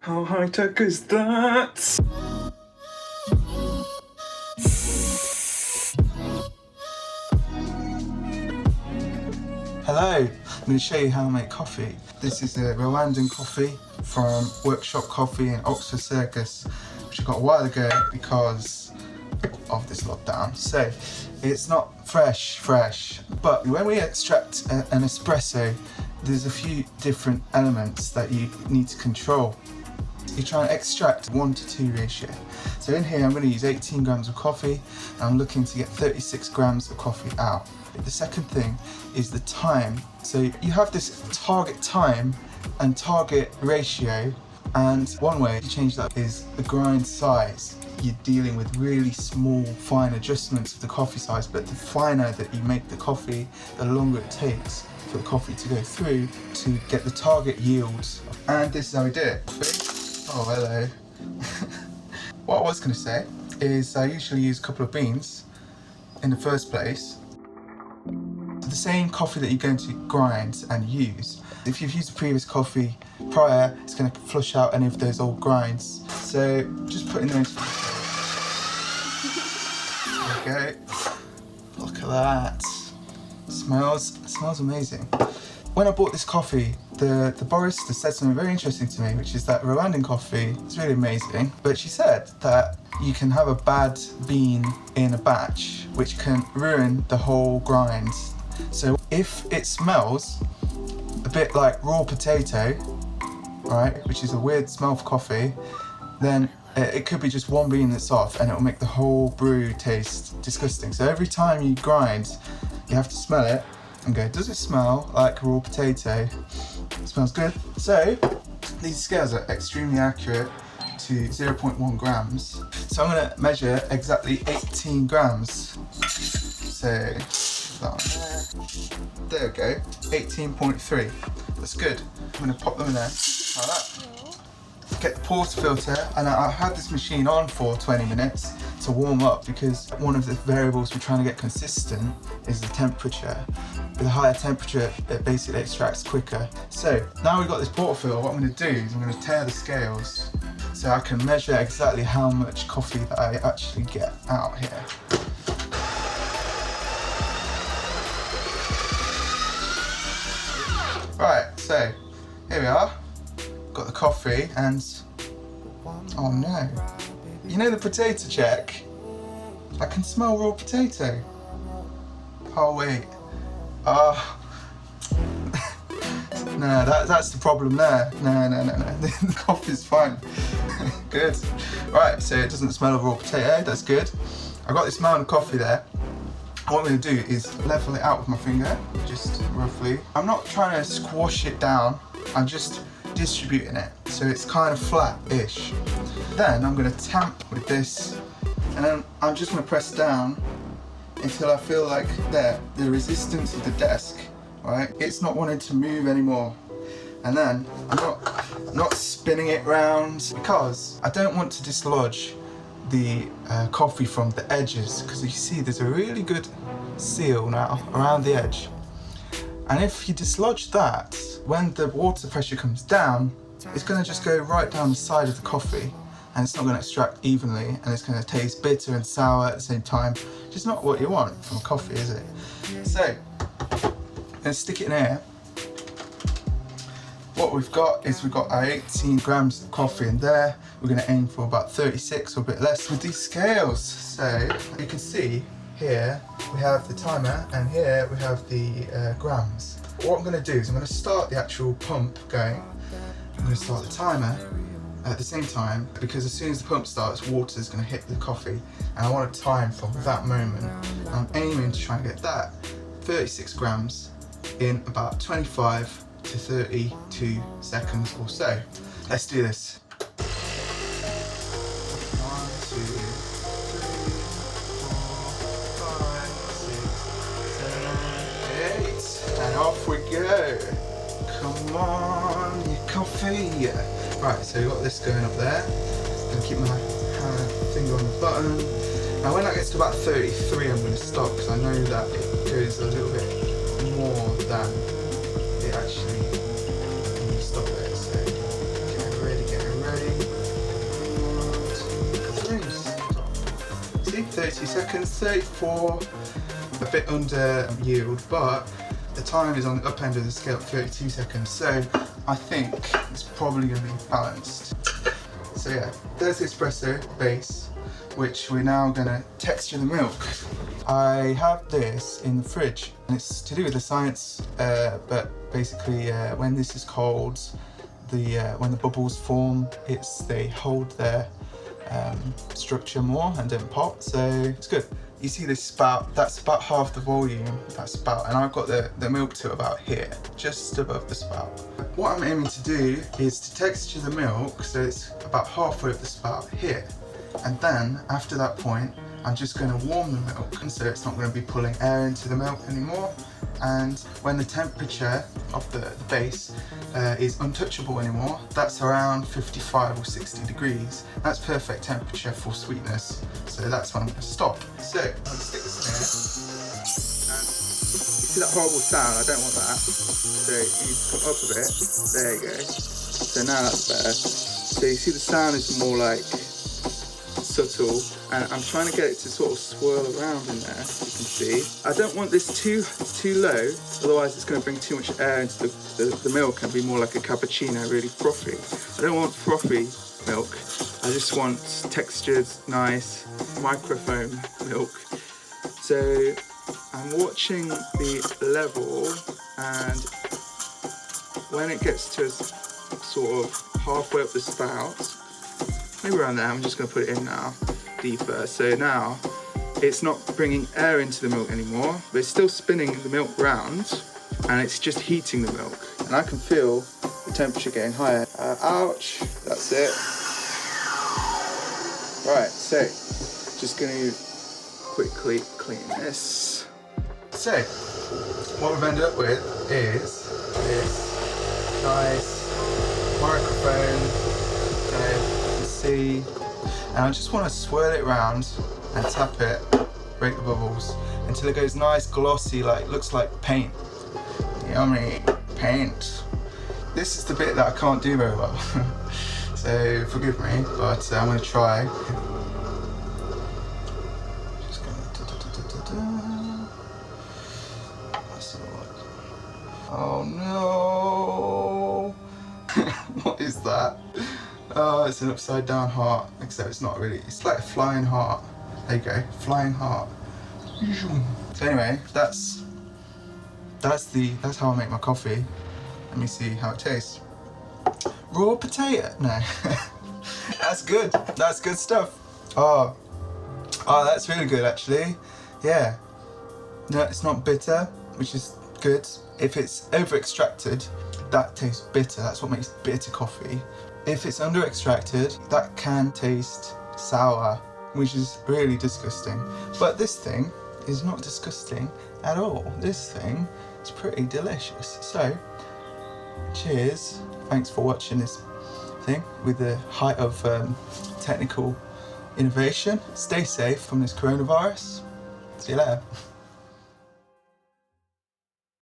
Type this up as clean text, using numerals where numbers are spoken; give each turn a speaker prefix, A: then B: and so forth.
A: How high tech is that? Hello, I'm going to show you how I make coffee. This is a Rwandan coffee from Workshop Coffee in Oxford Circus, which I got a while ago because of this lockdown. So it's not fresh, but when we extract an espresso, there's a few different elements that you need to control. You try and extract 1:2 ratio. So in here I'm going to use 18 grams of coffee and I'm looking to get 36 grams of coffee out. The second thing is the time. So you have this target time and target ratio, and one way to change that is the grind size. You're dealing with really small, fine adjustments of the coffee size, but the finer that you make the coffee, the longer it takes for the coffee to go through to get the target yields. And this is how we do it. Oh, hello. What I was going to say is I usually use a couple of beans in the first place. The same coffee that you're going to grind and use. If you've used the previous coffee prior, it's going to flush out any of those old grinds. So just put in those. There we go. Look at that. Smells amazing. When I bought this coffee, the barista said something very interesting to me, which is that Rwandan coffee is really amazing, but she said that you can have a bad bean in a batch, which can ruin the whole grind. So if it smells a bit like raw potato, right, which is a weird smell for coffee, then it could be just one bean that's off and it will make the whole brew taste disgusting. So every time you grind, you have to smell it and go, does it smell like raw potato? It smells good. So these scales are extremely accurate to 0.1 grams. So I'm going to measure exactly 18 grams. So that one there we go, 18.3. That's good. I'm going to pop them in there like that. Get the portafilter, and I had this machine on for 20 minutes to warm up because one of the variables we're trying to get consistent is the temperature. With a higher temperature, it basically extracts quicker. So now we've got this portafilter, what I'm going to do is I'm going to tear the scales so I can measure exactly how much coffee that I actually get out here. Right, so here we are. Got the coffee and oh no, you know the potato check? I can smell raw potato. Oh wait, no, that's the problem there. No, the coffee's fine. Good. Right, so it doesn't smell of raw potato, that's good. I got this amount of coffee there. What I'm going to do is level it out with my finger, just roughly. I'm not trying to squash it down, I'm just distributing it so it's kind of flat-ish. Then I'm going to tamp with this, and then I'm just going to press down until I feel like the resistance of the desk, right, it's not wanting to move anymore. And then I'm not spinning it round because I don't want to dislodge the coffee from the edges, because you see there's a really good seal now around the edge, and if you dislodge that, when the water pressure comes down, it's going to just go right down the side of the coffee and it's not going to extract evenly, and it's going to taste bitter and sour at the same time, which is not what you want from a coffee, is it? So I'm going to stick it in here. What we've got is we've got our 18 grams of coffee in there. We're going to aim for about 36 or a bit less with these scales. So you can see here we have the timer and here we have the grams. What I'm going to do is I'm going to start the actual pump going. I'm going to start the timer at the same time, because as soon as the pump starts, water is going to hit the coffee and I want to time from that moment. I'm aiming to try and get that 36 grams in about 25 to 32 seconds or so. Let's do this. 1, 2, 3, 4, 5, 6, 7, 8, and off we go. Come on, your coffee. Right, so we've got this going up there. I'm going to keep my finger on the button. Now when that gets to about 33, I'm going to stop because I know that it goes a little bit more than it actually stop it. So getting ready. 32 seconds, 34, a bit under yield, but the time is on the up end of the scale at 32 seconds, so I think it's probably going to be balanced. So yeah, there's the espresso base, which we're now going to texture the milk. I have this in the fridge, and it's to do with the science, but basically when this is cold, when the bubbles form, they hold their structure more and don't pop, so it's good. You see this spout, that's about half the volume, that spout, and I've got the milk to about here, just above the spout. What I'm aiming to do is to texture the milk so it's about halfway up the spout here, and then after that point I'm just going to warm the milk, and so it's not going to be pulling air into the milk anymore, and when the temperature of the base is untouchable anymore, that's around 55 or 60 degrees. That's perfect temperature for sweetness, so that's when I'm going to stop. So I'm going to stick this in here, and you see that horrible sound? I don't want that, so you need to come up a bit. There you go. So now that's better. So you see the sound is more like subtle, and I'm trying to get it to sort of swirl around in there, as you can see. I don't want this too low, otherwise it's going to bring too much air into the milk and be more like a cappuccino, really frothy. I don't want frothy milk, I just want textured, nice, microfoam milk. So I'm watching the level, and when it gets to sort of halfway up the spout, maybe around there, I'm just going to put it in now, deeper. So now it's not bringing air into the milk anymore, but it's still spinning the milk round, and it's just heating the milk. And I can feel the temperature getting higher. Ouch, that's it. Right, so just going to quickly clean this. So what we've ended up with is this nice microphone. See, and I just want to swirl it around and tap it, break the bubbles until it goes nice glossy, like looks like paint. Yummy paint. This is the bit that I can't do very well, so forgive me, but I'm going to try. Just going oh no! What is that? Oh, it's an upside down heart, except it's not really. It's like a flying heart. There you go, flying heart. So anyway, that's how I make my coffee. Let me see how it tastes. Raw potato? No. That's good. That's good stuff. Oh, that's really good actually. Yeah. No, it's not bitter, which is good. If it's over extracted, that tastes bitter. That's what makes bitter coffee. If it's under extracted, that can taste sour, which is really disgusting. But this thing is not disgusting at all. This thing is pretty delicious. So, cheers. Thanks for watching this thing with the height of technical innovation. Stay safe from this coronavirus. See you later.